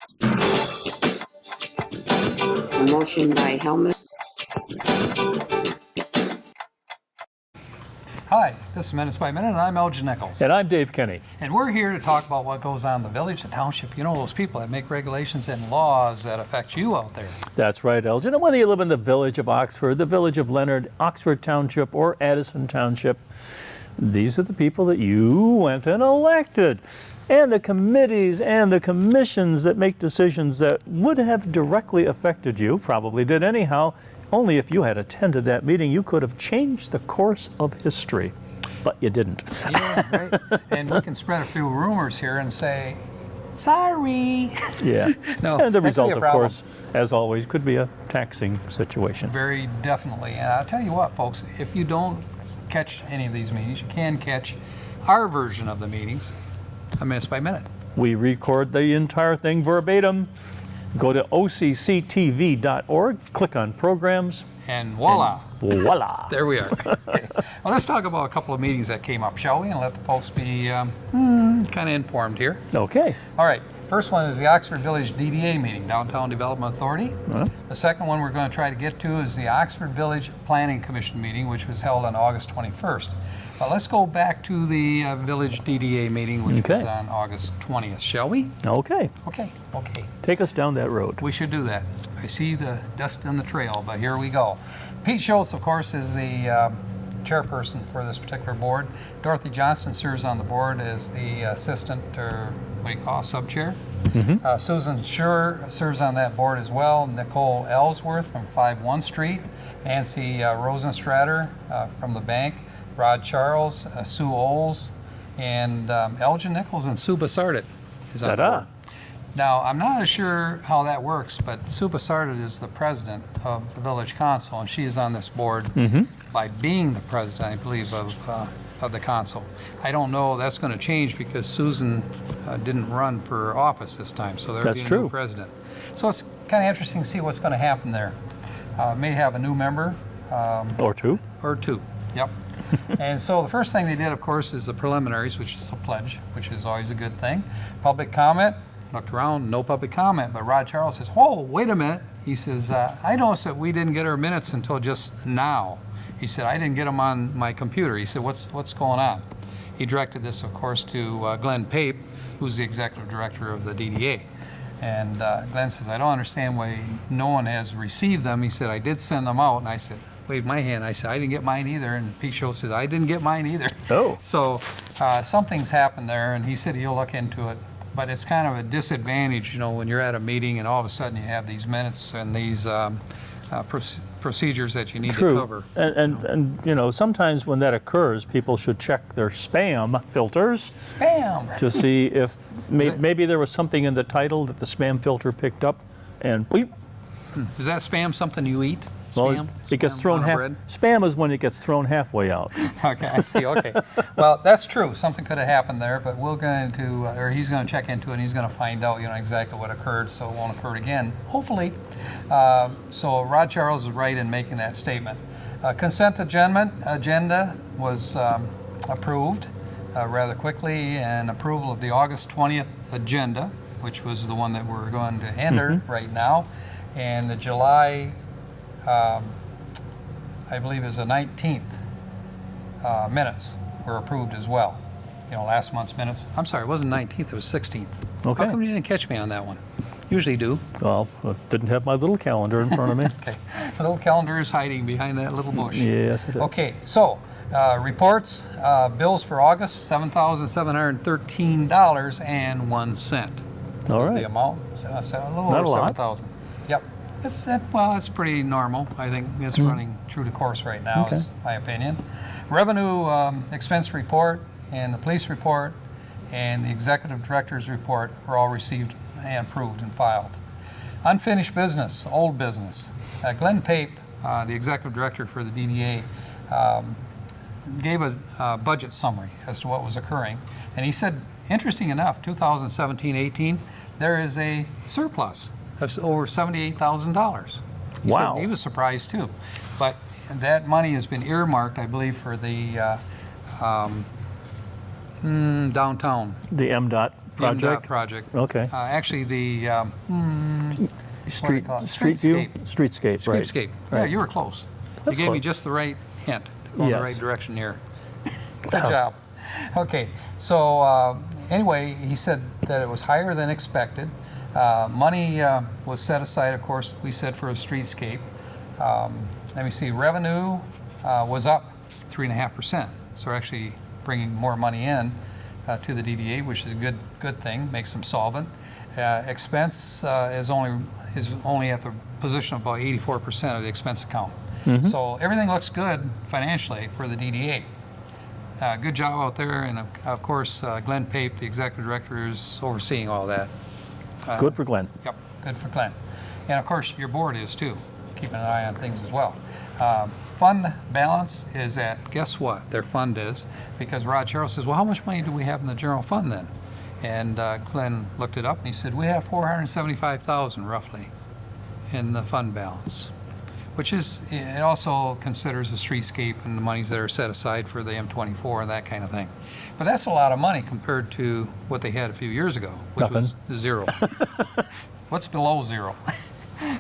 A motion by Helmut. Hi, this is Minutes by Minute, and I'm Elgin Nichols. And I'm Dave Kenny. And we're here to talk about what goes on in the village and township. You know, those people that make regulations and laws that affect you out there. That's right, Elgin. And whether you live in the village of Oxford, the village of Leonard, Oxford Township, or Addison Township, these are the people that you went and elected. And the committees and the commissions that make decisions that would have directly affected you, probably did anyhow. Only if you had attended that meeting, you could have changed the course of history. But you didn't. Yeah, right. And we can spread a few rumors here and say, sorry. Yeah. No, And the that could be result, a of problem. course, as always, could be a taxing situation. Very definitely. And I'll tell you what, folks, if you don't catch any of these meetings, you can catch our version of the meetings, a Minutes by Minute. We record the entire thing verbatim. Go to OCCTV.org, click on programs, And voila. voila. There we are. Okay. Well, let's talk about a couple of meetings that came up, shall we? And let the folks be kind of informed here. Okay. All right. First one is the Oxford Village DDA meeting, Downtown Development Authority. The second one we're going to try to get to is the Oxford Village Planning Commission meeting, which was held on August 21st. But let's go back to the Village DDA meeting, which Okay. was on August 20th, shall we? Okay. Okay. Take us down that road. We should do that. I see the dust on the trail, but here we go. Pete Schultz, of course, is the chairperson for this particular board. Dorothy Johnson serves on the board as the assistant, or what do you call it, sub-chair. Susan Schur serves on that board as well. Nicole Ellsworth from 51 Street. Nancy Rosenstrater from the bank. Rod Charles, Sue Oles, and Elgin Nichols and Sue Bassardit is on the Ta-da. board. Now, I'm not as sure how that works, but Sue Bassardit is the president of the village council, and she is on this board by being the president, I believe, of the council. I don't know, that's going to change because Susan didn't run for office this time, so there'll That's be a true. new president. So it's kind of interesting to see what's going to happen there. May have a new member. Or two. Or two, yep. And so the first thing they did, of course, is the preliminaries, which is a pledge, which is always a good thing. Public comment, looked around, no public comment, but Rod Charles says, whoa, wait a minute. He says, I noticed that we didn't get our minutes until just now. He said, I didn't get them on my computer. He said, what's going on? He directed this, of course, to Glenn Pape, who's the executive director of the DDA. And Glenn says, I don't understand why no one has received them. He said, I did send them out. And I said, waved my hand. I said, I didn't get mine either. And Pete Schultz said, I didn't get mine either. Oh. So something's happened there, and he said he'll look into it. But it's kind of a disadvantage, you know, when you're at a meeting and all of a sudden you have these minutes and these procedures that you need to cover. And you know, sometimes when that occurs, people should check their spam filters Spam! to see if maybe there was something in the title that the spam filter picked up and bleep. Is that spam something you eat? Well, Spam? it gets Spam thrown on half. bread? Spam is when it gets thrown halfway out. Okay, I see. Okay. Well, that's true. Something could have happened there, but we're going to, or he's going to check into it, and he's going to find out, you know, exactly what occurred, so it won't occur again, hopefully. So Rod Charles is right in making that statement. Consent agenda was approved rather quickly, and approval of the August 20th agenda, which was the one that we're going to enter right now, and the July, I believe, is the 19th. Minutes were approved as well. You know, last month's minutes. I'm sorry, it wasn't 19th, it was 16th. Okay. How come you didn't catch me on that one? Usually do. Well, I didn't have my little calendar in front of me. Okay. The little calendar is hiding behind that little bush. Yes, it is. Okay, so reports, bills for August, $7,713.01. All Is right. the amount. So a little Not over a lot. 7,000. Yep. It's pretty normal. I think it's running true to course right now, Okay. is my opinion. Revenue expense report and the police report and the executive director's report were all received and approved and filed. Unfinished business, old business. Glenn Pape, the executive director for the DDA, gave a budget summary as to what was occurring. And he said, interesting enough, 2017-18, there is a surplus of over $78,000. Wow. He was surprised too. But that money has been earmarked, I believe, for the downtown. The MDOT project? project. Okay. Actually, the Street call it? Street view? Streetscape. Streetscape, right. Streetscape. Yeah, Right. you were close. That's you gave me close. just the right hint to go in the Yes. right direction here. Good job. Okay, so anyway, he said that it was higher than expected. Money was set aside, of course, we said, for a streetscape. Let me see, revenue was up 3.5%. So we're actually bringing more money in to the DDA, which is a good thing, makes them solvent. Expense is only at the position of about 84% of the expense account. So everything looks good financially for the DDA. Good job out there, and of course, Glenn Pape, the executive director, is overseeing all that. Good for Glenn. Yep, good for Glenn. And of course, your board is too, keeping an eye on things as well. Fund balance is at, guess what, their fund is, because Rod Charles says, well, how much money do we have in the general fund then? And Glenn looked it up and he said, we have 475,000 roughly in the fund balance, which is, it also considers the streetscape and the monies that are set aside for the M24 and that kind of thing. But that's a lot of money compared to what they had a few years ago, which was zero. What's below zero?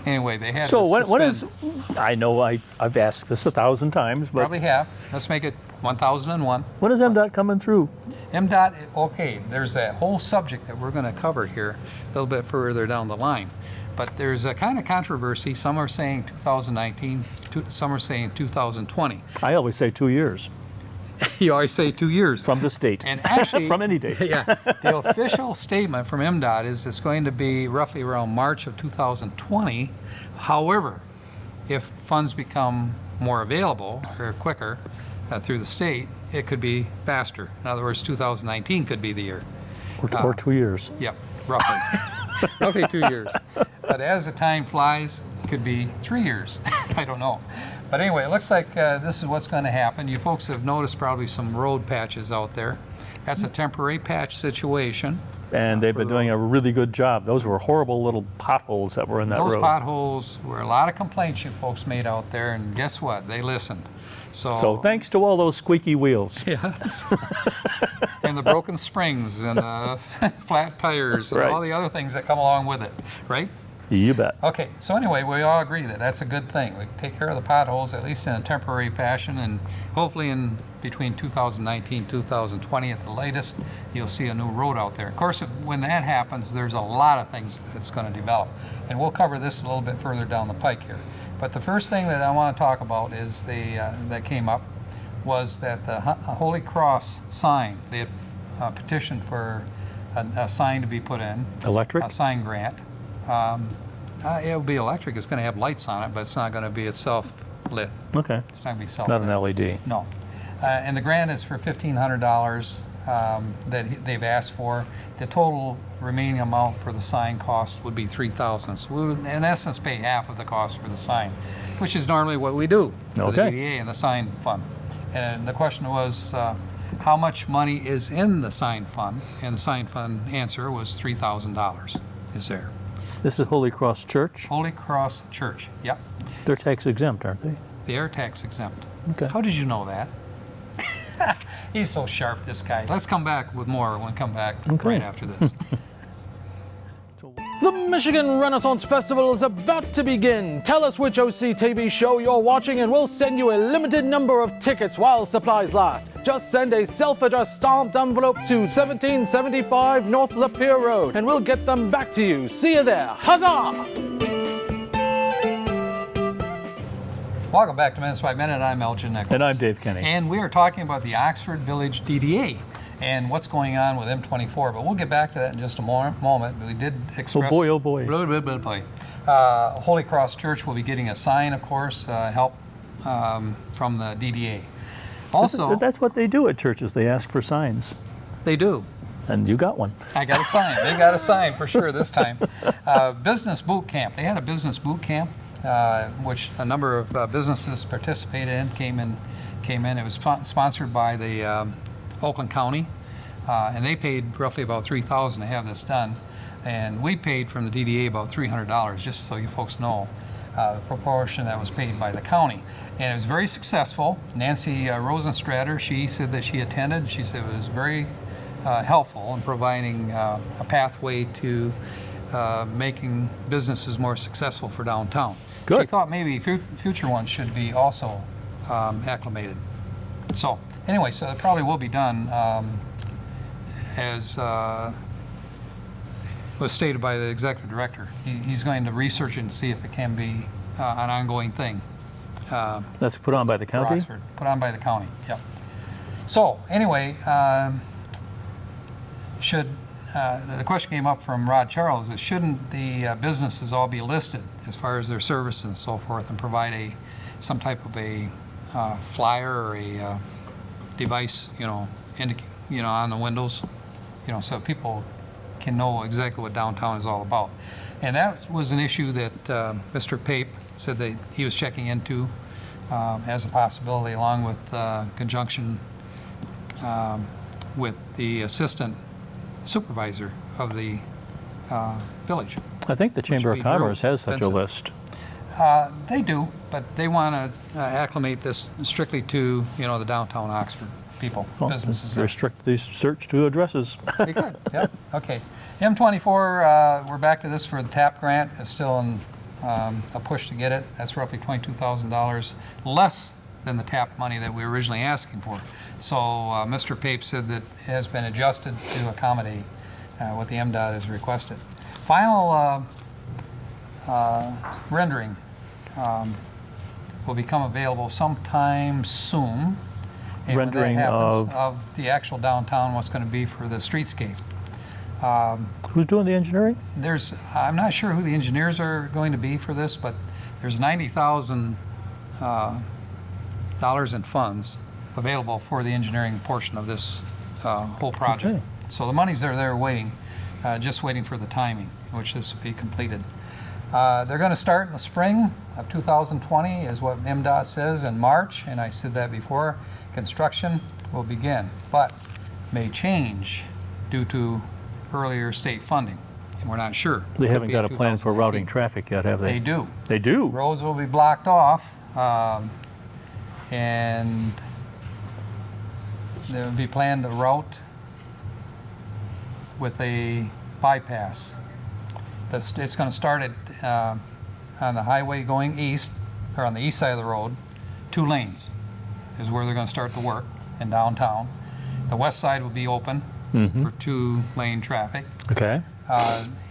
Anyway, they had So to what is, suspend- I know I've asked this 1,000 times, but Probably have. Let's make it 1001. when is MDOT coming through? MDOT, okay, there's that whole subject that we're going to cover here a little bit further down the line. But there's a kind of controversy. Some are saying 2019, some are saying 2020. I always say 2 years You always say 2 years. from the state. And actually, From any date. yeah, the official statement from MDOT is it's going to be roughly around March of 2020. However, if funds become more available or quicker through the state, it could be faster. In other words, 2019 could be the year. Or 2 years. Yep, roughly. Roughly 2 years. But as the time flies, it could be 3 years. I don't know. But anyway, it looks like this is what's going to happen. You folks have noticed probably some road patches out there. That's a temporary patch situation. And they've been doing a really good job. Those were horrible little potholes that were in that Those road. potholes were a lot of complaints you folks made out there, and guess what? They listened. So thanks to all those squeaky wheels. Yes. And the broken springs and the flat tires and all Right. the other things that come along with it, right? You bet. Okay, so anyway, we all agree that that's a good thing. We take care of the potholes, at least in a temporary fashion, and hopefully in between 2019 and 2020 at the latest, you'll see a new road out there. Of course, when that happens, there's a lot of things that's going to develop. And we'll cover this a little bit further down the pike here. But the first thing that I want to talk about is that came up was that the Holy Cross sign, they had petitioned for a sign to be put in. Electric? A sign grant. It'll be electric. It's going to have lights on it, but it's not going to be itself lit. Okay. It's not going to be self Not lit. an LED. No. And the grant is for $1,500 that they've asked for. The total remaining amount for the sign cost would be $3,000. So we would, in essence, pay half of the cost for the sign, which is normally what we do for the Okay. DDA and the sign fund. And the question was, how much money is in the sign fund? And the sign fund answer was $3,000 is there. This is Holy Cross Church. Holy Cross Church, yep. They're tax exempt, aren't they? They are tax exempt. Okay. How did you know that? He's so sharp, this guy. Let's come back with more when we come back right after this. The Michigan Renaissance Festival is about to begin. Tell us which OC TV show you're watching and we'll send you a limited number of tickets while supplies last. Just send a self-addressed stamped envelope to 1775 North Lapeer Road and we'll get them back to you. See you there. Huzzah! Welcome back to Minutes by Minute. I'm Elgin Nichols. And I'm Dave Kenny. And we are talking about the Oxford Village DDA and what's going on with M24. But we'll get back to that in just a moment. We did express... Oh boy. Holy Cross Church will be getting a sign, of course, help from the DDA. Also, That's what they do at churches. They ask for signs. they do. And you got one. I got a sign. They got a sign for sure this time. Business boot camp. They had a business boot camp, which a number of businesses participated in. Came in. It was sponsored by the Oakland County, and they paid roughly about $3,000 to have this done. And we paid from the DDA about $300, just so you folks know the proportion that was paid by the county. And it was very successful. Nancy Rosenstrater, she said that she attended. She said it was very helpful in providing a pathway to making businesses more successful for downtown. Good. She thought maybe future ones should be also acclimated. So anyway, so it probably will be done as was stated by the executive director. He's going to research it and see if it can be an ongoing thing. That's put on by the for county? Oxford, put on by the county, yep. So anyway, the question came up from Rod Charles, is shouldn't the businesses all be listed as far as their service and so forth, and provide some type of a flyer or a device, on the windows, so people can know exactly what downtown is all about. And that was an issue that Mr. Pape said that he was checking into as a possibility, along with conjunction with the assistant supervisor of the village. I think the Chamber would of be Drew Commerce has such a Benson. list. They do, but they want to acclimate this strictly to, the downtown Oxford people, Well, businesses. there. restrict the search to addresses. Pretty good, yep, okay. M24, we're back to this for the TAP grant. It's still in a push to get it. That's roughly $22,000 less than the TAP money that we were originally asking for. So Mr. Pape said that it has been adjusted to accommodate what the MDOT has requested. Final rendering will become available sometime soon. And when that Rendering happens, of the actual downtown, what's going to be for the streetscape. Who's doing the engineering? I'm not sure who the engineers are going to be for this, but there's $90,000 in funds available for the engineering portion of this whole project. Okay. So the monies are there waiting, just waiting for the timing, which this will be completed. They're going to start in the spring of 2020 is what MDOT says in March, and I said that before. Construction will begin, but may change due to earlier state funding, and we're not sure. They Could haven't be got a plan for 2019. routing traffic yet, have they? They do. They do? Roads will be blocked off, and there will be planned to route with a bypass. It's going to start at on the highway going east, or on the east side of the road, 2 lanes is where they're going to start the work in downtown. The west side will be open for 2-lane traffic. Okay.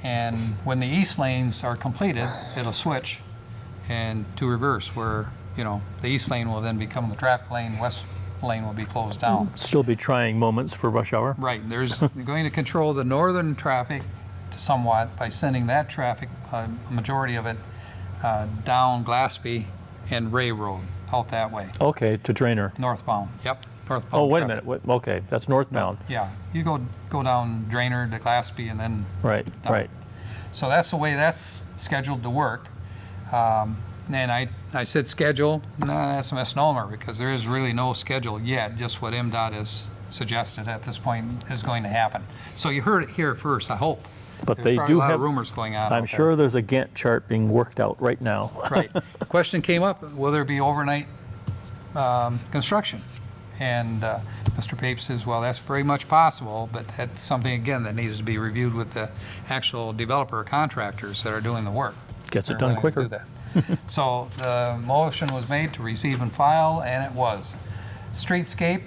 And when the east lanes are completed, it'll switch and to reverse, where the east lane will then become the traffic lane, west lane will be closed down. Still be trying moments for rush hour? Right. There's going to control the northern traffic somewhat by sending that traffic, a majority of it, down Glaspie and Ray Road, out that way, Okay, to Drainer. northbound. Yep, northbound. Oh, wait a traffic. minute. Okay, that's northbound. Yeah, you go down Drainer to Glaspie and then Right, down. right. So that's the way that's scheduled to work. And I said schedule, no, that's a misnomer, because there is really no schedule yet. Just what MDOT has suggested at this point is going to happen. So you heard it here first, I hope. But There's they probably do a lot have, of rumors going on. I'm out sure there's a Gantt chart being worked out right now. there. Right. The question came up: will there be overnight construction? And Mr. Pape says, well, that's very much possible, but that's something, again, that needs to be reviewed with the actual developer or contractors that are doing the work. Gets it They're done willing to quicker. do that. So the motion was made to receive and file, and it was. Streetscape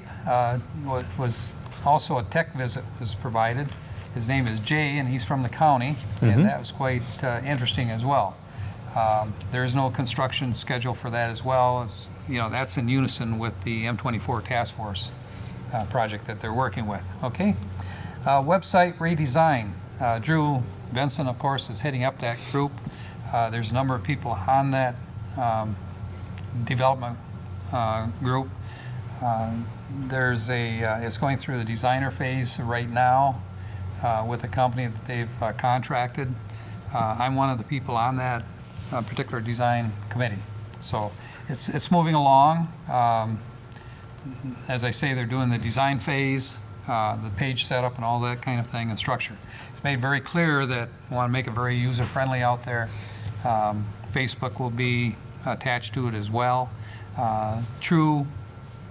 was also a tech visit was provided. His name is Jay, and he's from the county, and that was quite interesting as well. There is no construction schedule for that as well. It's, that's in unison with the M24 task force project that they're working with. Okay. Website redesign. Drew Benson, of course, is heading up that group. There's a number of people on that development group. It's going through the designer phase right now with a company that they've contracted. I'm one of the people on that particular design committee. So it's moving along. As I say, they're doing the design phase, the page setup and all that kind of thing, and structure. It's made very clear that we want to make it very user-friendly out there. Facebook will be attached to it as well. True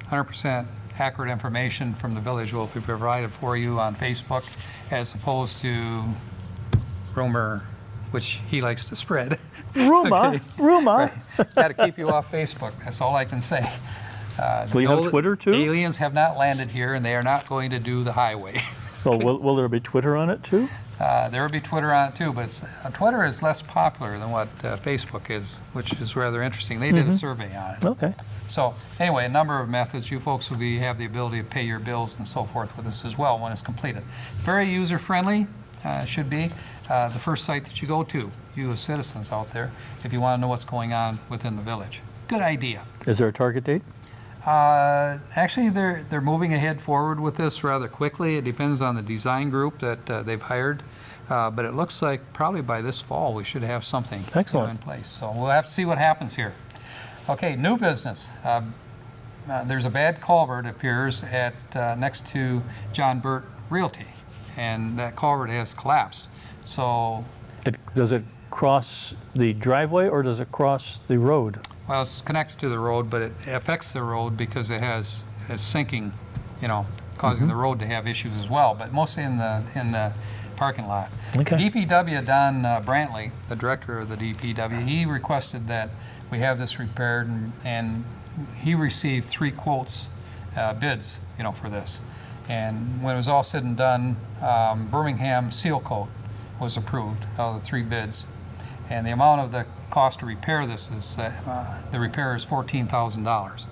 100% accurate information from the village will be provided for you on Facebook, as opposed to rumor, which he likes to spread. Rumor, rumor. Got to keep you off Facebook. That's all I can say. So you have No, Twitter too? Aliens have not landed here, and they are not going to do the highway. So will there be Twitter on it too? There will be Twitter on it too, but Twitter is less popular than what Facebook is, which is rather interesting. They did a survey on it. Okay. So anyway, a number of methods. You folks will have the ability to pay your bills and so forth with this as well when it's completed. Very user-friendly, should be. The first site that you go to, you as citizens out there, if you want to know what's going on within the village. Good idea. Is there a target date? Actually, they're moving ahead forward with this rather quickly. It depends on the design group that they've hired, but it looks like probably by this fall we should have something Excellent. in place. So we'll have to see what happens here. Okay, new business. There's a bad culvert appears at next to John Burt Realty, and that culvert has collapsed. So, Does it cross the driveway or does it cross the road? well, it's connected to the road, but it affects the road because it's sinking, causing the road to have issues as well, but mostly in the parking lot. Okay. DPW, Don Brantley, the director of the DPW, he requested that we have this repaired, and he received 3 quotes, bids, for this. And when it was all said and done, Birmingham Seal Coat was approved out of the 3 bids. And the amount of the cost to repair this is the repair is $14,000.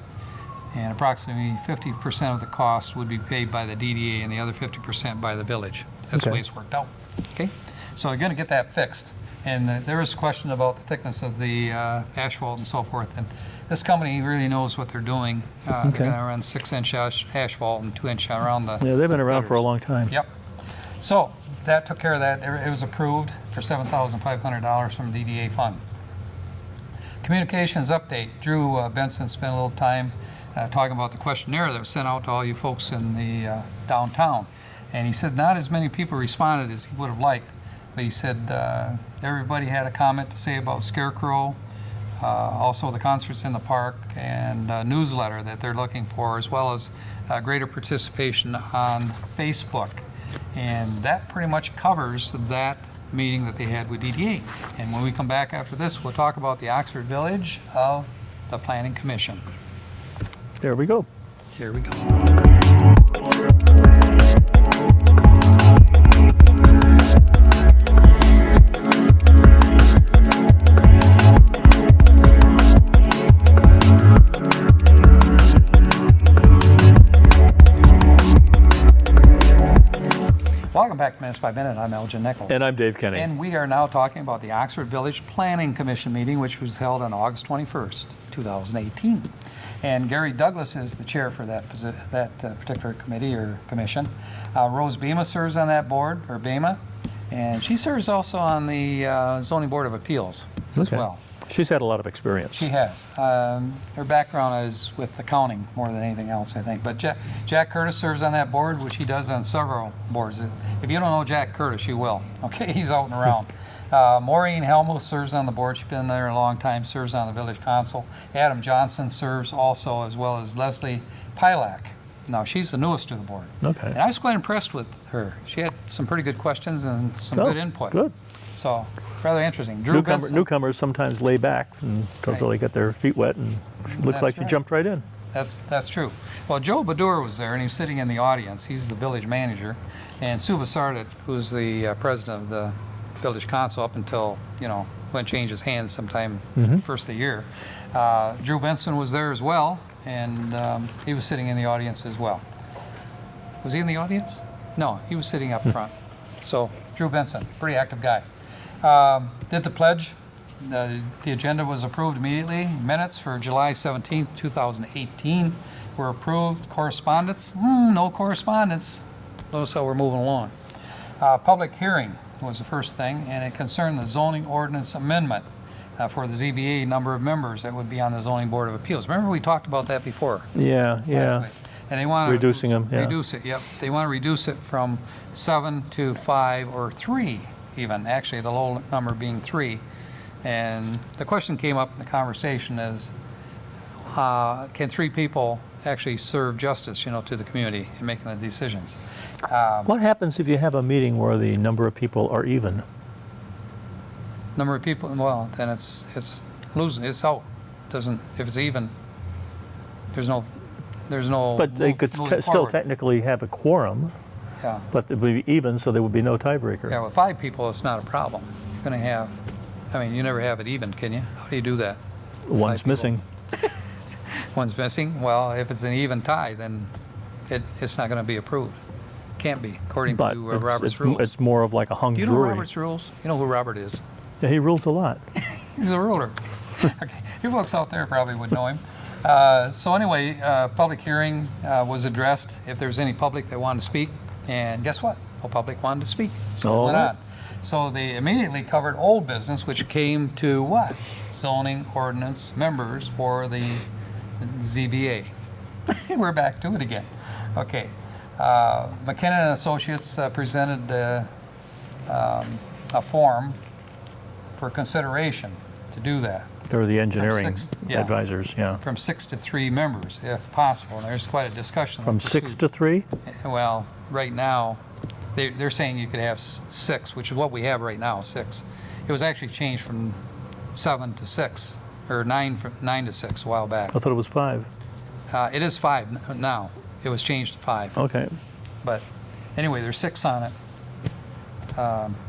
And approximately 50% of the cost would be paid by the DDA and the other 50% by the village. That's the Okay. way it's worked out. Okay? So you're going to get that fixed. And there is a question about the thickness of the asphalt and so forth. And this company really knows what they're doing. They're Okay. going to run 6-inch asphalt and 2-inch around the Yeah, they've been around for a gutters. long time. Yep. So that took care of that. It was approved for $7,500 from DDA fund. Communications update. Drew Benson spent a little time talking about the questionnaire that was sent out to all you folks in the downtown. And he said not as many people responded as he would have liked. But he said everybody had a comment to say about Scarecrow, also the concerts in the park, and a newsletter that they're looking for, as well as greater participation on Facebook. And that pretty much covers that meeting that they had with DDA. And when we come back after this, we'll talk about the Oxford Village of the Planning Commission. There we go. Here we go. Welcome back to Minutes by Minute. I'm Elgin Nichols. And I'm Dave Kenny. And we are now talking about the Oxford Village Planning Commission meeting, which was held on August 21st, 2018. And Gary Douglas is the chair for that particular committee or commission. Rose Bema serves on that board, or Bema, and she serves also on the Zoning Board of Appeals as Okay. well. She's had a lot of experience. She has. Her background is with accounting more than anything else, I think. But Jack Curtis serves on that board, which he does on several boards. If you don't know Jack Curtis, you will. Okay, he's out and around. Maureen Helmuth serves on the board. She's been there a long time, serves on the village council. Adam Johnson serves also, as well as Leslie Pilak. Now, she's the newest to the board. Okay. And I was quite impressed with her. She had some pretty good questions and some Oh, good input. Good. So, rather interesting. Drew Benson. Newcomers sometimes lay back and don't Right. really get their feet wet, and looks That's like you right. jumped right in. That's true. Well, Joe Badur was there, and he was sitting in the audience. He's the village manager. And Sue Basardet, who's the president of the village council up until, when it changes hands sometime first of the year. Drew Benson was there as well, and he was sitting in the audience as well. Was he in the audience? No, he was sitting up front. So, Drew Benson, pretty active guy. Did the pledge. The agenda was approved immediately. Minutes for July 17th, 2018 were approved. Correspondence? No correspondence. Notice how we're moving along. Public hearing was the first thing, and it concerned the zoning ordinance amendment for the ZBA number of members that would be on the Zoning Board of Appeals. Remember we talked about that before? Yeah. And they want to Reducing them, yeah. reduce it. Yep, they want to reduce it from 7 to 5 or 3 even. Actually, the low number being 3. And the question came up in the conversation is, can 3 people actually serve justice, to the community in making the decisions? What happens if you have a meeting where the number of people are even? Number of people, well, then it's losing, it's out. Doesn't, if it's even, there's no But they could moving still forward. technically have a quorum, Yeah. but it would be even, so there would be no tiebreaker. Yeah, with 5 people, it's not a problem. You're going to have, you never have it even, can you? How do you do that? One's people. missing. One's missing? Well, if it's an even tie, then it's not going to be approved. Can't be, according But to it's, Robert's it's, rules. it's more of like a hung Do you know jury. Robert's rules? You know who Robert is? Yeah, he rules a lot. He's a ruler. Okay. You folks out there probably would know him. So anyway, public hearing was addressed if there's any public that wanted to speak. And guess what? No public wanted to speak. So it went All right. on. So they immediately covered old business, which came to what? Zoning ordinance members for the ZBA. We're back to it again. Okay. McKinnon and Associates presented a form for consideration to do that. They're the engineering yeah. advisors, yeah. From 6 to 3 members, if possible. And there's quite a discussion. From 6 to 3? Well, right now, they're saying you could have 6, which is what we have right now, 6. It was actually changed from 7 to 6, or 9 to 6 a while back. I thought it was 5. It is 5 now. It was changed to 5. Okay. But anyway, there's 6 on it.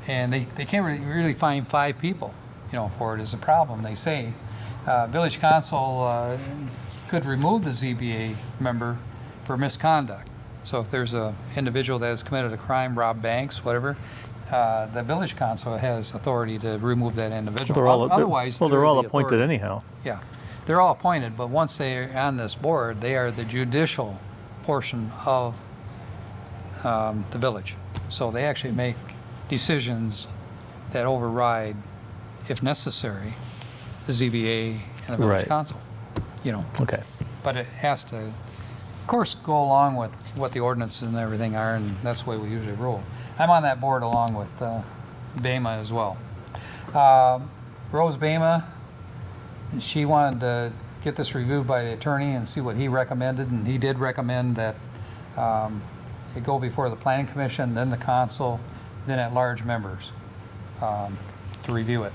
And they can't really find 5 people, for it is a problem. They say village council could remove the ZBA member for misconduct. So if there's a individual that has committed a crime, robbed banks, whatever, the village council has authority to remove that individual. Otherwise, they're all the appointed authority. anyhow. Yeah, they're all appointed, but once they're on this board, they are the judicial portion of the village. So they actually make decisions that override, if necessary, the ZBA and the village Right. council. Okay. But it has to, of course, go along with what the ordinances and everything are, and that's the way we usually rule. I'm on that board along with Bama as well. Rose Bama, she wanted to get this reviewed by the attorney and see what he recommended, and he did recommend that it go before the planning commission, then the council, then at-large members to review it.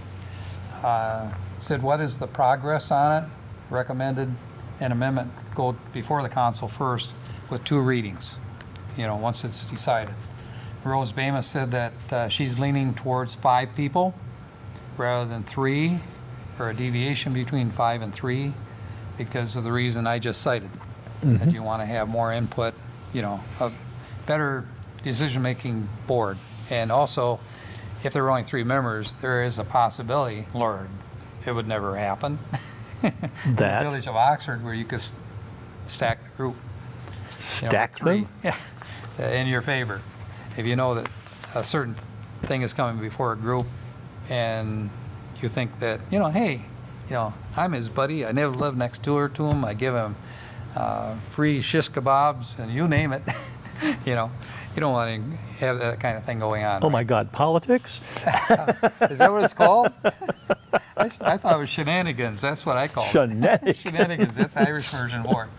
Said, what is the progress on it? Recommended an amendment go before the council first with 2 readings, once it's decided. Rose Bama said that she's leaning towards 5 people rather than 3, or a deviation between 5 and 3, because of the reason I just cited, that you want to have more input, a better decision-making board. And also, if there were only 3 members, there is a possibility, Lord, it would never happen. In the That? village of Oxford, where you could stack the group. Stack 3. them? Yeah, in your favor. If you know that a certain thing is coming before a group, and you think that, hey, I'm his buddy. I never lived next door to him. I give him free shish kebabs, and you name it. You don't want to have that kind of thing going on. Oh my God, politics? Is that what it's called? I thought it was shenanigans. That's what I call it. Shenanigans. Shenanigans. That's the Irish version for it.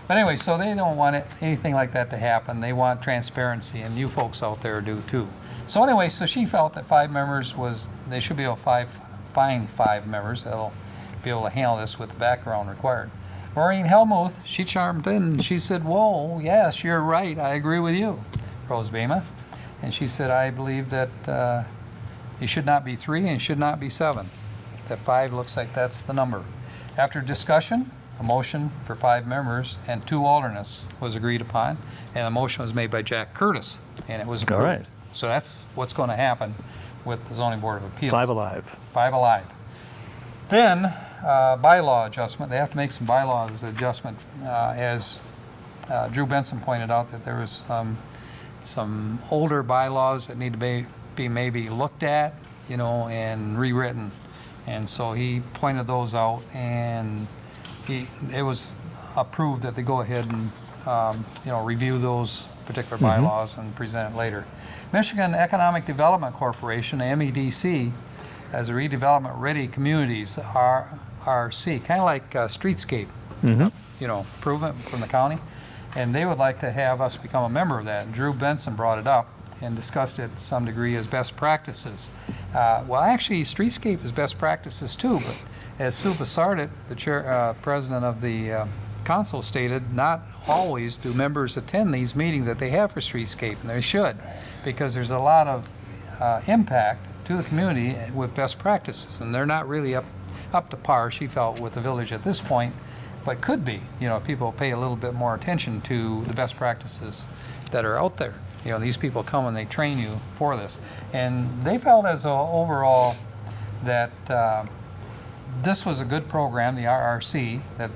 But anyway, so they don't want anything like that to happen. They want transparency, and you folks out there do too. So anyway, so she felt that 5 members they should be able to find 5 members that'll be able to handle this with the background required. Maureen Helmuth, she chimed in and she said, whoa, yes, you're right. I agree with you, Rose Bama. And she said, I believe that it should not be 3 and it should not be 7. That 5 looks like that's the number. After discussion, a motion for 5 members and 2 alternates was agreed upon, and the motion was made by Jack Curtis, and it was approved. All right. So that's what's going to happen with the Zoning Board of Appeals. 5 alive. 5 alive. Then, bylaw adjustment. They have to make some bylaws adjustment. As Drew Benson pointed out, that there was some older bylaws that need to be maybe looked at, and rewritten. And so he pointed those out, and it was approved that they go ahead and review those particular bylaws and present it later. Michigan Economic Development Corporation, MEDC, as a redevelopment ready communities, RC, kind of like Streetscape. improvement from the county. And they would like to have us become a member of that. And Drew Benson brought it up and discussed it to some degree as best practices. Well, actually, Streetscape is best practices too, but as Sue Bassardit, the president of the council, stated, not always do members attend these meetings that they have for Streetscape, and they should, because there's a lot of impact to the community with best practices, and they're not really up to par, she felt, with the village at this point, but could be. People pay a little bit more attention to the best practices that are out there. These people come and they train you for this. And they felt as a overall that this was a good program, the RRC, that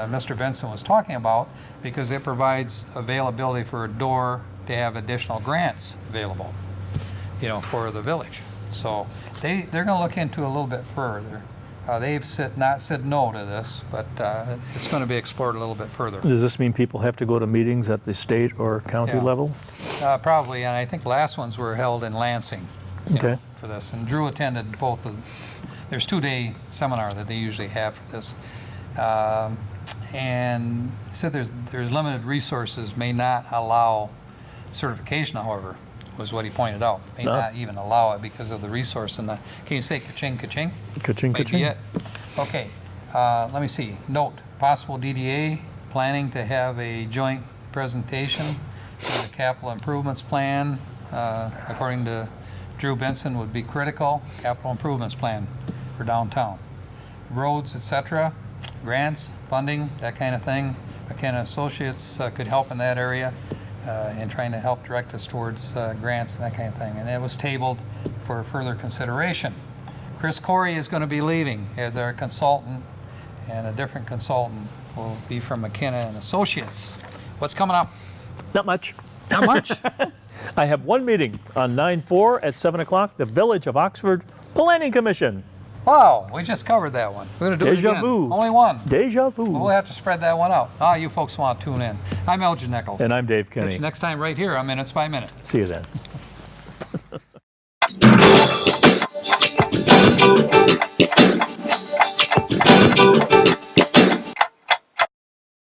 Mr. Benson was talking about, because it provides availability for a door to have additional grants available, for the village. So they're going to look into it a little bit further. They've not said no to this, but it's going to be explored a little bit further. Does this mean people have to go to meetings at the state or county Yeah. level? Probably, and I think last ones were held in Lansing Okay. for this. And Drew attended both of. There's 2-day seminar that they usually have for this, and said there's limited resources, may not allow certification. However, was what he pointed out. May not even allow it because of the resource. And can you say ka-ching, ka-ching? Ka-ching, Might be ka-ching. it. Okay, let me see. Note, possible DDA planning to have a joint presentation for the capital improvements plan, according to Drew Benson, would be critical. Capital improvements plan for downtown. Roads, etc., grants, funding, that kind of thing. McKenna Associates could help in that area in trying to help direct us towards grants and that kind of thing. And it was tabled for further consideration. Chris Corey is going to be leaving as our consultant, and a different consultant will be from McKenna and Associates. What's coming up? Not much. Not much. I have one meeting on 9/4 at 7 o'clock, the Village of Oxford Planning Commission. Wow, we just covered that one. We're going to do it Deja again. vu. Only one. Deja vu. We'll have to spread that one out. You folks want to tune in. I'm Elgin Nichols. And I'm Dave Catch Kenny. you next time right here on Minutes by Minute. See you then.